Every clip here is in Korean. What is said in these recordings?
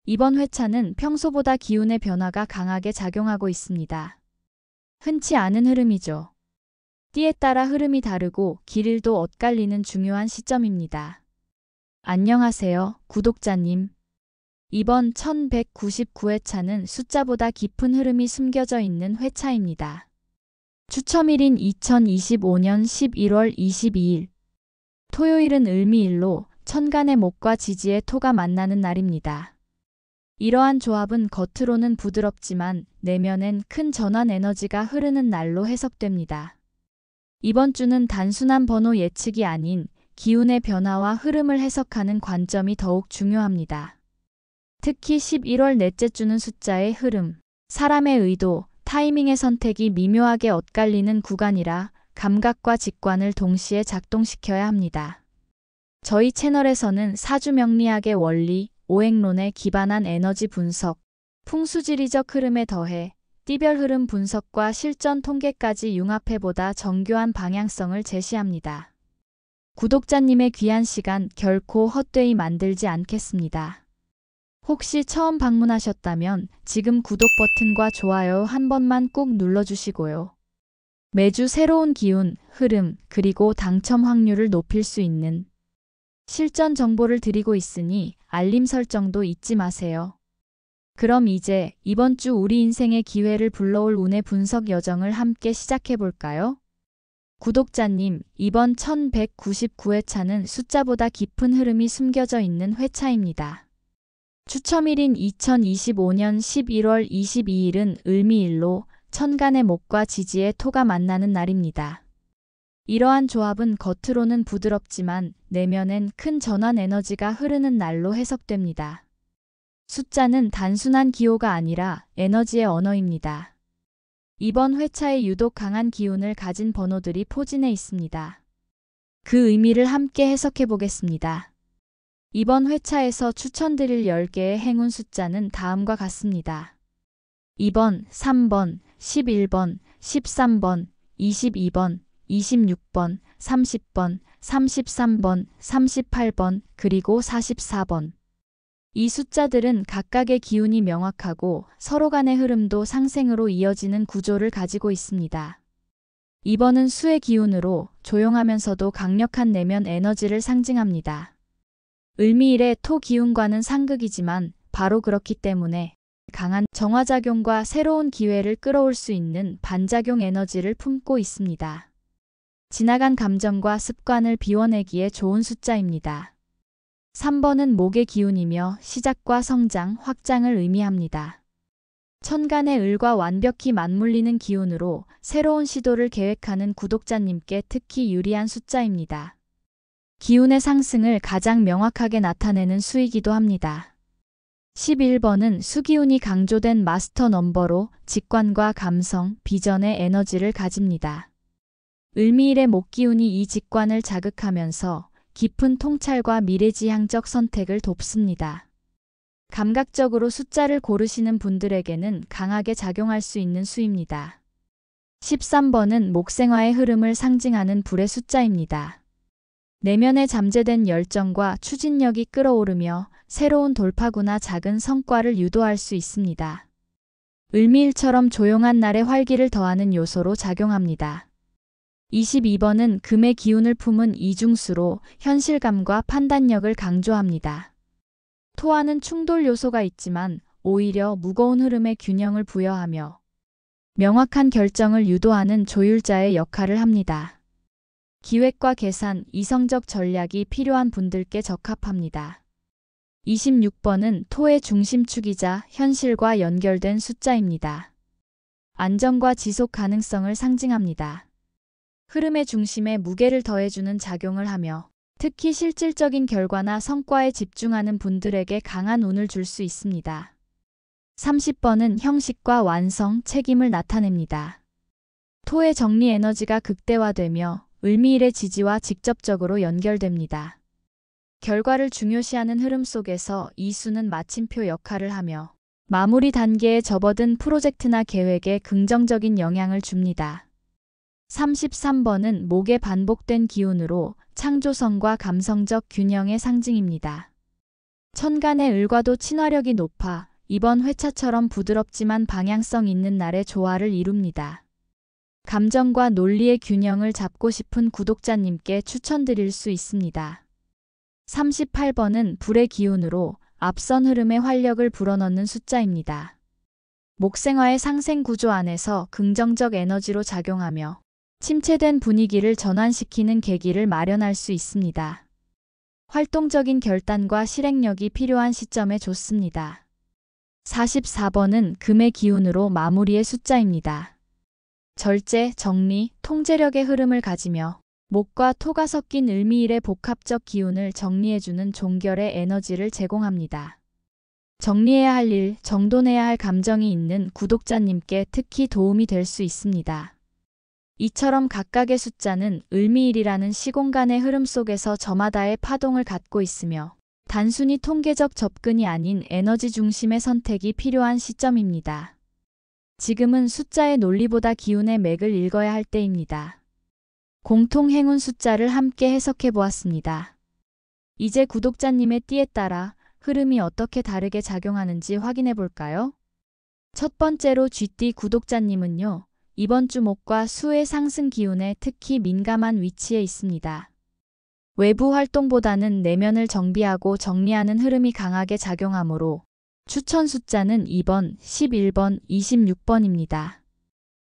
이번 회차는 평소보다 기운의 변화가 강하게 작용하고 있습니다. 흔치 않은 흐름이죠. 띠에 따라 흐름이 다르고 길일도 엇갈리는 중요한 시점입니다. 안녕하세요, 구독자님. 이번 1199회차는 숫자보다 깊은 흐름이 숨겨져 있는 회차입니다. 추첨일인 2025년 11월 22일. 토요일은 을미일로 천간의 목과 지지의 토가 만나는 날입니다. 이러한 조합은 겉으로는 부드럽지만 내면엔 큰 전환 에너지가 흐르는 날로 해석됩니다. 이번 주는 단순한 번호 예측이 아닌 기운의 변화와 흐름을 해석하는 관점이 더욱 중요합니다. 특히 11월 넷째 주는 숫자의 흐름, 사람의 의도, 타이밍의 선택이 미묘하게 엇갈리는 구간이라 감각과 직관을 동시에 작동시켜야 합니다. 저희 채널에서는 사주명리학의 원리, 오행론에 기반한 에너지 분석, 풍수지리적 흐름에 더해 띠별 흐름 분석과 실전 통계까지 융합해보다 정교한 방향성을 제시합니다. 구독자님의 귀한 시간 결코 헛되이 만들지 않겠습니다. 혹시 처음 방문하셨다면 지금 구독 버튼과 좋아요 한 번만 꾹 눌러주시고요. 매주 새로운 기운, 흐름, 그리고 당첨 확률을 높일 수 있는 실전 정보를 드리고 있으니 알림 설정도 잊지 마세요. 그럼 이제 이번 주 우리 인생의 기회를 불러올 운의 분석 여정을 함께 시작해 볼까요? 구독자님, 이번 1199회차는 숫자보다 깊은 흐름이 숨겨져 있는 회차입니다. 추첨일인 2025년 11월 22일은 을미일로 천간의 목과 지지의 토가 만나는 날입니다. 이러한 조합은 겉으로는 부드럽지만 내면엔 큰 전환 에너지가 흐르는 날로 해석됩니다. 숫자는 단순한 기호가 아니라 에너지의 언어입니다. 이번 회차에 유독 강한 기운을 가진 번호들이 포진해 있습니다. 그 의미를 함께 해석해 보겠습니다. 이번 회차에서 추천드릴 10개의 행운 숫자는 다음과 같습니다. 2번, 3번, 11번, 13번, 22번, 26번, 30번, 33번, 38번, 그리고 44번. 이 숫자들은 각각의 기운이 명확하고 서로 간의 흐름도 상생으로 이어지는 구조를 가지고 있습니다. 2번은 수의 기운으로 조용하면서도 강력한 내면 에너지를 상징합니다. 을미일의 토 기운과는 상극이지만 바로 그렇기 때문에 강한 정화작용과 새로운 기회를 끌어올 수 있는 반작용 에너지를 품고 있습니다. 지나간 감정과 습관을 비워내기에 좋은 숫자입니다. 3번은 목의 기운이며 시작과 성장, 확장을 의미합니다. 천간의 을과 완벽히 맞물리는 기운으로 새로운 시도를 계획하는 구독자님께 특히 유리한 숫자입니다. 기운의 상승을 가장 명확하게 나타내는 수이기도 합니다. 11번은 수기운이 강조된 마스터 넘버로 직관과 감성, 비전의 에너지를 가집니다. 을미일의 목기운이 이 직관을 자극하면서 깊은 통찰과 미래지향적 선택을 돕습니다. 감각적으로 숫자를 고르시는 분들에게는 강하게 작용할 수 있는 수입니다. 13번은 목생화의 흐름을 상징하는 불의 숫자입니다. 내면에 잠재된 열정과 추진력이 끌어오르며 새로운 돌파구나 작은 성과를 유도할 수 있습니다. 을미일처럼 조용한 날에 활기를 더하는 요소로 작용합니다. 22번은 금의 기운을 품은 이중수로 현실감과 판단력을 강조합니다. 토와는 충돌 요소가 있지만 오히려 무거운 흐름에 균형을 부여하며 명확한 결정을 유도하는 조율자의 역할을 합니다. 기획과 계산, 이성적 전략이 필요한 분들께 적합합니다. 26번은 토의 중심축이자 현실과 연결된 숫자입니다. 안정과 지속 가능성을 상징합니다. 흐름의 중심에 무게를 더해주는 작용을 하며 특히 실질적인 결과나 성과에 집중하는 분들에게 강한 운을 줄 수 있습니다. 30번은 형식과 완성, 책임을 나타냅니다. 토의 정리 에너지가 극대화되며 을미일의 지지와 직접적으로 연결됩니다. 결과를 중요시하는 흐름 속에서 이 수는 마침표 역할을 하며 마무리 단계에 접어든 프로젝트나 계획에 긍정적인 영향을 줍니다. 33번은 목의 반복된 기운으로 창조성과 감성적 균형의 상징입니다. 천간의 을과도 친화력이 높아 이번 회차처럼 부드럽지만 방향성 있는 날의 조화를 이룹니다. 감정과 논리의 균형을 잡고 싶은 구독자님께 추천드릴 수 있습니다. 38번은 불의 기운으로 앞선 흐름에 활력을 불어넣는 숫자입니다. 목생화의 상생 구조 안에서 긍정적 에너지로 작용하며 침체된 분위기를 전환시키는 계기를 마련할 수 있습니다. 활동적인 결단과 실행력이 필요한 시점에 좋습니다. 44번은 금의 기운으로 마무리의 숫자입니다. 절제, 정리, 통제력의 흐름을 가지며 목과 토가 섞인 을미일의 복합적 기운을 정리해주는 종결의 에너지를 제공합니다. 정리해야 할 일, 정돈해야 할 감정이 있는 구독자님께 특히 도움이 될 수 있습니다. 이처럼 각각의 숫자는 을미일이라는 시공간의 흐름 속에서 저마다의 파동을 갖고 있으며 단순히 통계적 접근이 아닌 에너지 중심의 선택이 필요한 시점입니다. 지금은 숫자의 논리보다 기운의 맥을 읽어야 할 때입니다. 공통 행운 숫자를 함께 해석해 보았습니다. 이제 구독자님의 띠에 따라 흐름이 어떻게 다르게 작용하는지 확인해 볼까요? 첫 번째로 쥐띠 구독자님은요. 이번 주 목과 수의 상승 기운에 특히 민감한 위치에 있습니다. 외부 활동보다는 내면을 정비하고 정리하는 흐름이 강하게 작용하므로 추천 숫자는 2번, 11번, 26번입니다.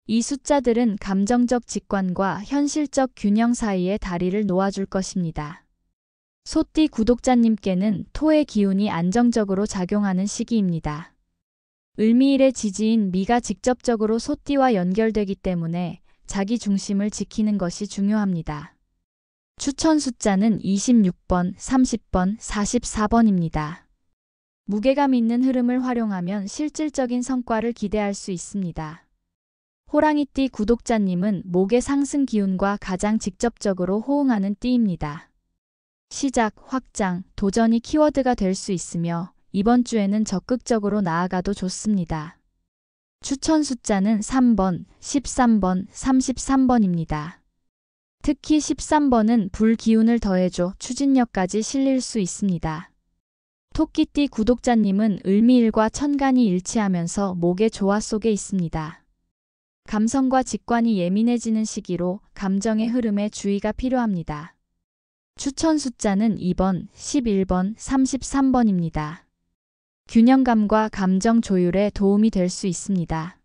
이 숫자들은 감정적 직관과 현실적 균형 사이에 다리를 놓아줄 것입니다. 소띠 구독자님께는 토의 기운이 안정적으로 작용하는 시기입니다. 을미일의 지지인 미가 직접적으로 소띠와 연결되기 때문에 자기 중심을 지키는 것이 중요합니다. 추천 숫자는 26번, 30번, 44번입니다. 무게감 있는 흐름을 활용하면 실질적인 성과를 기대할 수 있습니다. 호랑이띠 구독자님은 목의 상승 기운과 가장 직접적으로 호응하는 띠입니다. 시작, 확장, 도전이 키워드가 될 수 있으며 이번 주에는 적극적으로 나아가도 좋습니다. 추천 숫자는 3번, 13번, 33번입니다. 특히 13번은 불 기운을 더해줘 추진력까지 실릴 수 있습니다. 토끼띠 구독자님은 을미일과 천간이 일치하면서 목의 조화 속에 있습니다. 감성과 직관이 예민해지는 시기로 감정의 흐름에 주의가 필요합니다. 추천 숫자는 2번, 11번, 33번입니다. 균형감과 감정 조율에 도움이 될 수 있습니다.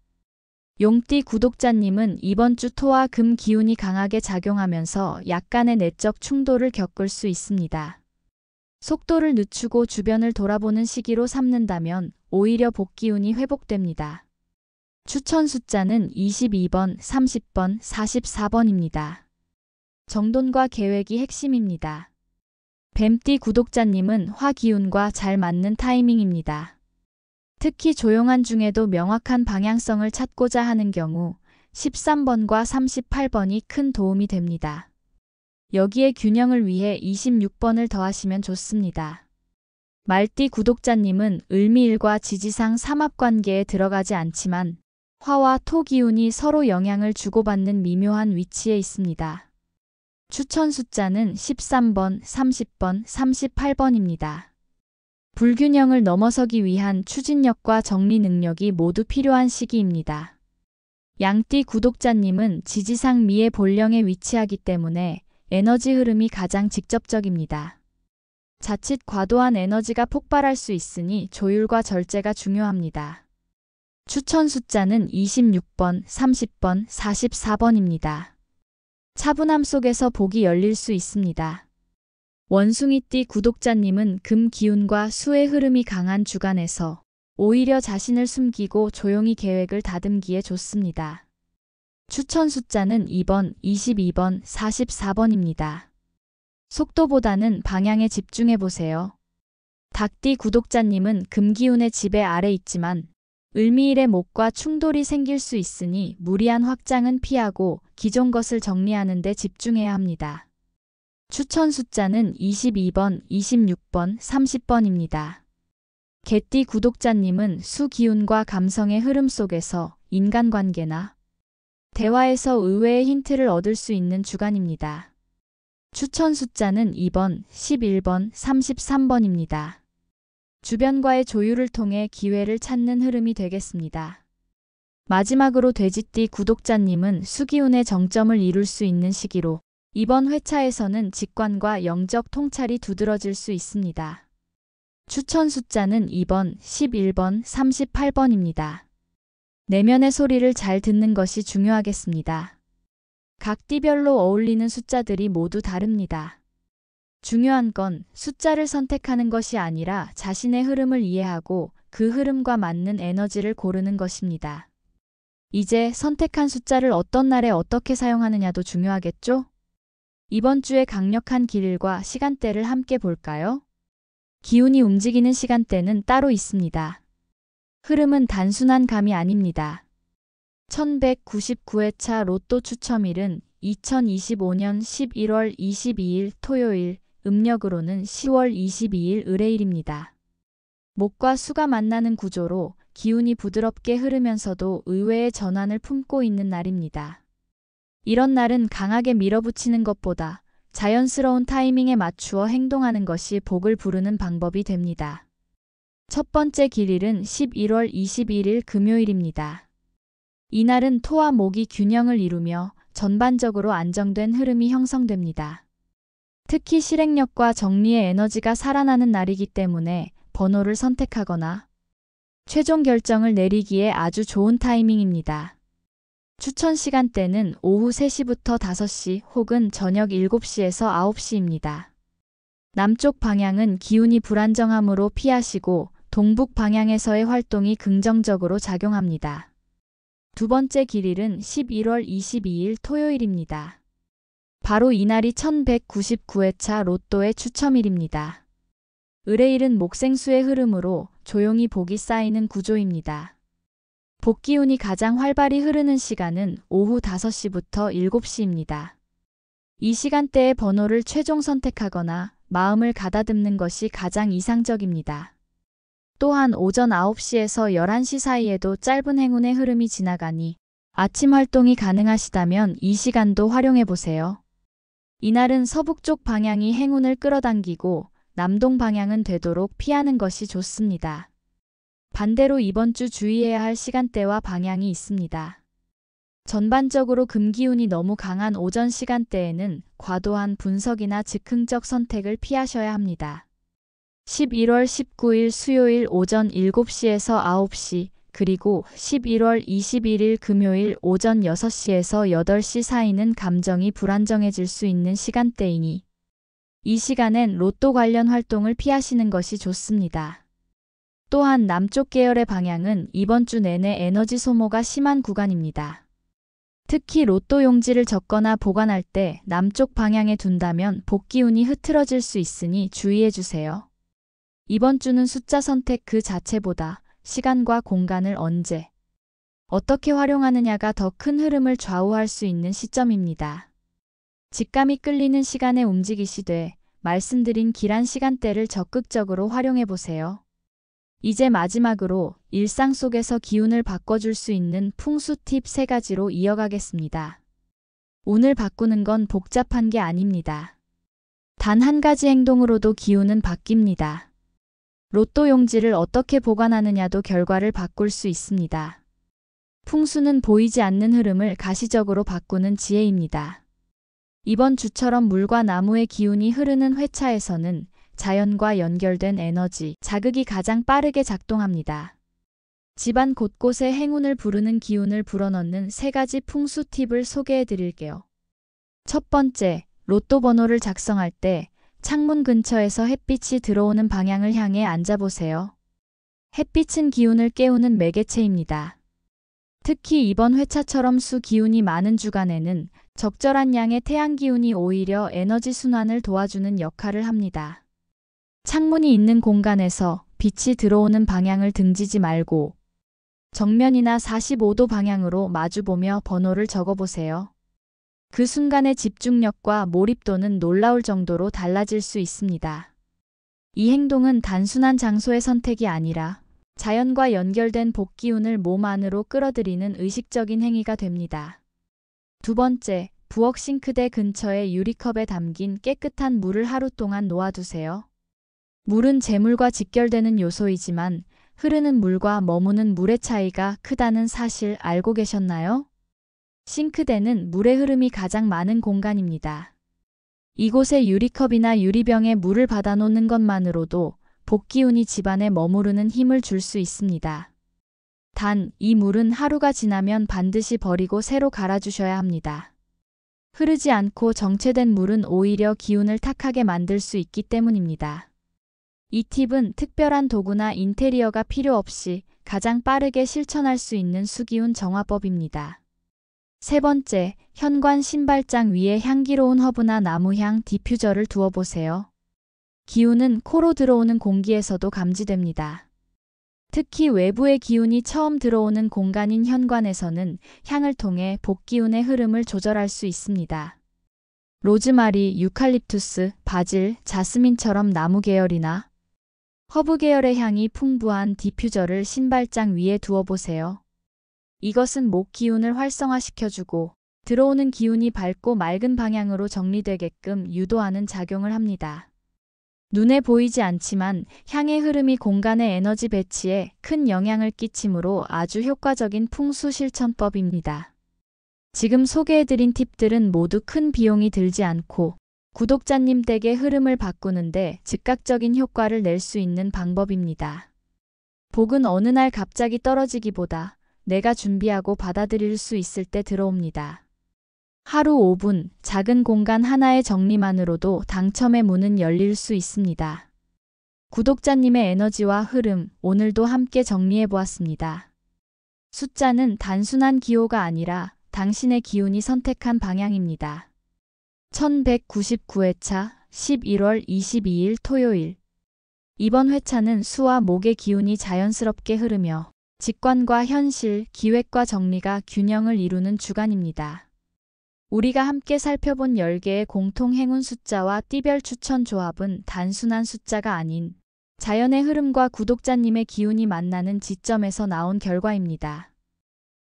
용띠 구독자님은 이번 주 토와 금 기운이 강하게 작용하면서 약간의 내적 충돌을 겪을 수 있습니다. 속도를 늦추고 주변을 돌아보는 시기로 삼는다면 오히려 복기운이 회복됩니다. 추천 숫자는 22번, 30번, 44번입니다. 정돈과 계획이 핵심입니다. 뱀띠 구독자님은 화 기운과 잘 맞는 타이밍입니다. 특히 조용한 중에도 명확한 방향성을 찾고자 하는 경우 13번과 38번이 큰 도움이 됩니다. 여기에 균형을 위해 26번을 더하시면 좋습니다. 말띠 구독자님은 을미일과 지지상 삼합관계에 들어가지 않지만 화와 토 기운이 서로 영향을 주고받는 미묘한 위치에 있습니다. 추천 숫자는 13번, 30번, 38번입니다. 불균형을 넘어서기 위한 추진력과 정리 능력이 모두 필요한 시기입니다. 양띠 구독자님은 지지상 미의 본령에 위치하기 때문에 에너지 흐름이 가장 직접적입니다. 자칫 과도한 에너지가 폭발할 수 있으니 조율과 절제가 중요합니다. 추천 숫자는 26번, 30번, 44번입니다. 차분함 속에서 복이 열릴 수 있습니다. 원숭이띠 구독자님은 금 기운과 수의 흐름이 강한 주간에서 오히려 자신을 숨기고 조용히 계획을 다듬기에 좋습니다. 추천 숫자는 2번, 22번, 44번입니다. 속도보다는 방향에 집중해보세요. 닭띠 구독자님은 금기운의 지배 아래 있지만 을미일의 목과 충돌이 생길 수 있으니 무리한 확장은 피하고 기존 것을 정리하는 데 집중해야 합니다. 추천 숫자는 22번, 26번, 30번입니다. 개띠 구독자님은 수 기운과 감성의 흐름 속에서 인간관계나 대화에서 의외의 힌트를 얻을 수 있는 주간입니다. 추천 숫자는 2번, 11번, 33번입니다. 주변과의 조율을 통해 기회를 찾는 흐름이 되겠습니다. 마지막으로 돼지띠 구독자님은 수기운의 정점을 이룰 수 있는 시기로 이번 회차에서는 직관과 영적 통찰이 두드러질 수 있습니다. 추천 숫자는 2번, 11번, 38번입니다. 내면의 소리를 잘 듣는 것이 중요하겠습니다. 각 띠별로 어울리는 숫자들이 모두 다릅니다. 중요한 건 숫자를 선택하는 것이 아니라 자신의 흐름을 이해하고 그 흐름과 맞는 에너지를 고르는 것입니다. 이제 선택한 숫자를 어떤 날에 어떻게 사용하느냐도 중요하겠죠? 이번 주에 강력한 길일과 시간대를 함께 볼까요? 기운이 움직이는 시간대는 따로 있습니다. 흐름은 단순한 감이 아닙니다. 1199회차 로또 추첨일은 2025년 11월 22일 토요일, 음력으로는 10월 22일 을해일입니다. 목과 수가 만나는 구조로 기운이 부드럽게 흐르면서도 의외의 전환을 품고 있는 날입니다. 이런 날은 강하게 밀어붙이는 것보다 자연스러운 타이밍에 맞추어 행동하는 것이 복을 부르는 방법이 됩니다. 첫 번째 길일은 11월 21일 금요일입니다. 이날은 토와 목이 균형을 이루며 전반적으로 안정된 흐름이 형성됩니다. 특히 실행력과 정리의 에너지가 살아나는 날이기 때문에 번호를 선택하거나 최종 결정을 내리기에 아주 좋은 타이밍입니다. 추천 시간대는 오후 3시부터 5시 혹은 저녁 7시에서 9시입니다. 남쪽 방향은 기운이 불안정하므로 피하시고 동북 방향에서의 활동이 긍정적으로 작용합니다. 두 번째 길일은 11월 22일 토요일입니다. 바로 이날이 1199회차 로또의 추첨일입니다. 을해일은 목생수의 흐름으로 조용히 복이 쌓이는 구조입니다. 복기운이 가장 활발히 흐르는 시간은 오후 5시부터 7시입니다. 이 시간대의 번호를 최종 선택하거나 마음을 가다듬는 것이 가장 이상적입니다. 또한 오전 9시에서 11시 사이에도 짧은 행운의 흐름이 지나가니 아침 활동이 가능하시다면 이 시간도 활용해보세요. 이날은 서북쪽 방향이 행운을 끌어당기고 남동 방향은 되도록 피하는 것이 좋습니다. 반대로 이번 주 주의해야 할 시간대와 방향이 있습니다. 전반적으로 금기운이 너무 강한 오전 시간대에는 과도한 분석이나 즉흥적 선택을 피하셔야 합니다. 11월 19일 수요일 오전 7시에서 9시, 그리고 11월 21일 금요일 오전 6시에서 8시 사이는 감정이 불안정해질 수 있는 시간대이니 이 시간엔 로또 관련 활동을 피하시는 것이 좋습니다. 또한 남쪽 계열의 방향은 이번 주 내내 에너지 소모가 심한 구간입니다. 특히 로또 용지를 적거나 보관할 때 남쪽 방향에 둔다면 복기운이 흐트러질 수 있으니 주의해주세요. 이번 주는 숫자 선택 그 자체보다 시간과 공간을 언제, 어떻게 활용하느냐가 더 큰 흐름을 좌우할 수 있는 시점입니다. 직감이 끌리는 시간에 움직이시되 말씀드린 길한 시간대를 적극적으로 활용해보세요. 이제 마지막으로 일상 속에서 기운을 바꿔줄 수 있는 풍수 팁 3가지로 이어가겠습니다. 운을 바꾸는 건 복잡한 게 아닙니다. 단 한 가지 행동으로도 기운은 바뀝니다. 로또 용지를 어떻게 보관하느냐도 결과를 바꿀 수 있습니다. 풍수는 보이지 않는 흐름을 가시적으로 바꾸는 지혜입니다. 이번 주처럼 물과 나무의 기운이 흐르는 회차에서는 자연과 연결된 에너지, 자극이 가장 빠르게 작동합니다. 집안 곳곳에 행운을 부르는 기운을 불어넣는 3가지 풍수 팁을 소개해 드릴게요. 첫 번째, 로또 번호를 작성할 때 창문 근처에서 햇빛이 들어오는 방향을 향해 앉아보세요. 햇빛은 기운을 깨우는 매개체입니다. 특히 이번 회차처럼 수 기운이 많은 주간에는 적절한 양의 태양 기운이 오히려 에너지 순환을 도와주는 역할을 합니다. 창문이 있는 공간에서 빛이 들어오는 방향을 등지지 말고 정면이나 45도 방향으로 마주보며 번호를 적어보세요. 그 순간의 집중력과 몰입도는 놀라울 정도로 달라질 수 있습니다. 이 행동은 단순한 장소의 선택이 아니라 자연과 연결된 복기운을 몸 안으로 끌어들이는 의식적인 행위가 됩니다. 두 번째, 부엌 싱크대 근처의 유리컵에 담긴 깨끗한 물을 하루 동안 놓아두세요. 물은 재물과 직결되는 요소이지만 흐르는 물과 머무는 물의 차이가 크다는 사실 알고 계셨나요? 싱크대는 물의 흐름이 가장 많은 공간입니다. 이곳에 유리컵이나 유리병에 물을 받아놓는 것만으로도 복기운이 집안에 머무르는 힘을 줄 수 있습니다. 단, 이 물은 하루가 지나면 반드시 버리고 새로 갈아주셔야 합니다. 흐르지 않고 정체된 물은 오히려 기운을 탁하게 만들 수 있기 때문입니다. 이 팁은 특별한 도구나 인테리어가 필요 없이 가장 빠르게 실천할 수 있는 수기운 정화법입니다. 세 번째, 현관 신발장 위에 향기로운 허브나 나무향 디퓨저를 두어보세요. 기운은 코로 들어오는 공기에서도 감지됩니다. 특히 외부의 기운이 처음 들어오는 공간인 현관에서는 향을 통해 복기운의 흐름을 조절할 수 있습니다. 로즈마리, 유칼립투스, 바질, 자스민처럼 나무 계열이나 허브 계열의 향이 풍부한 디퓨저를 신발장 위에 두어보세요. 이것은 목 기운을 활성화시켜주고 들어오는 기운이 밝고 맑은 방향으로 정리되게끔 유도하는 작용을 합니다. 눈에 보이지 않지만 향의 흐름이 공간의 에너지 배치에 큰 영향을 끼치므로 아주 효과적인 풍수 실천법입니다. 지금 소개해드린 팁들은 모두 큰 비용이 들지 않고 구독자님 댁의 흐름을 바꾸는데 즉각적인 효과를 낼 수 있는 방법입니다. 복은 어느 날 갑자기 떨어지기보다 내가 준비하고 받아들일 수 있을 때 들어옵니다. 하루 5분, 작은 공간 하나의 정리만으로도 당첨의 문은 열릴 수 있습니다. 구독자님의 에너지와 흐름, 오늘도 함께 정리해보았습니다. 숫자는 단순한 기호가 아니라 당신의 기운이 선택한 방향입니다. 1199회차 11월 22일 토요일. 이번 회차는 수와 목의 기운이 자연스럽게 흐르며 직관과 현실, 기획과 정리가 균형을 이루는 주간입니다. 우리가 함께 살펴본 10개의 공통 행운 숫자와 띠별 추천 조합은 단순한 숫자가 아닌 자연의 흐름과 구독자님의 기운이 만나는 지점에서 나온 결과입니다.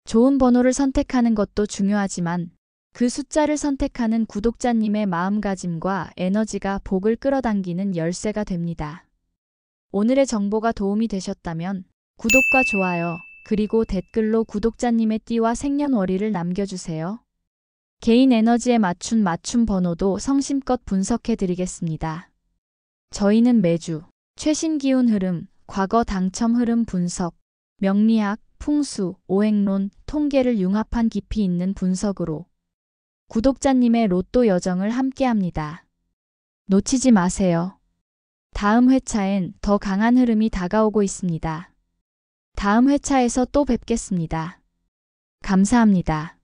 좋은 번호를 선택하는 것도 중요하지만 그 숫자를 선택하는 구독자님의 마음가짐과 에너지가 복을 끌어당기는 열쇠가 됩니다. 오늘의 정보가 도움이 되셨다면 구독과 좋아요, 그리고 댓글로 구독자님의 띠와 생년월일을 남겨주세요. 개인 에너지에 맞춘 맞춤 번호도 성심껏 분석해 드리겠습니다. 저희는 매주 최신 기운 흐름, 과거 당첨 흐름 분석, 명리학, 풍수, 오행론, 통계를 융합한 깊이 있는 분석으로 구독자님의 로또 여정을 함께합니다. 놓치지 마세요. 다음 회차엔 더 강한 흐름이 다가오고 있습니다. 다음 회차에서 또 뵙겠습니다. 감사합니다.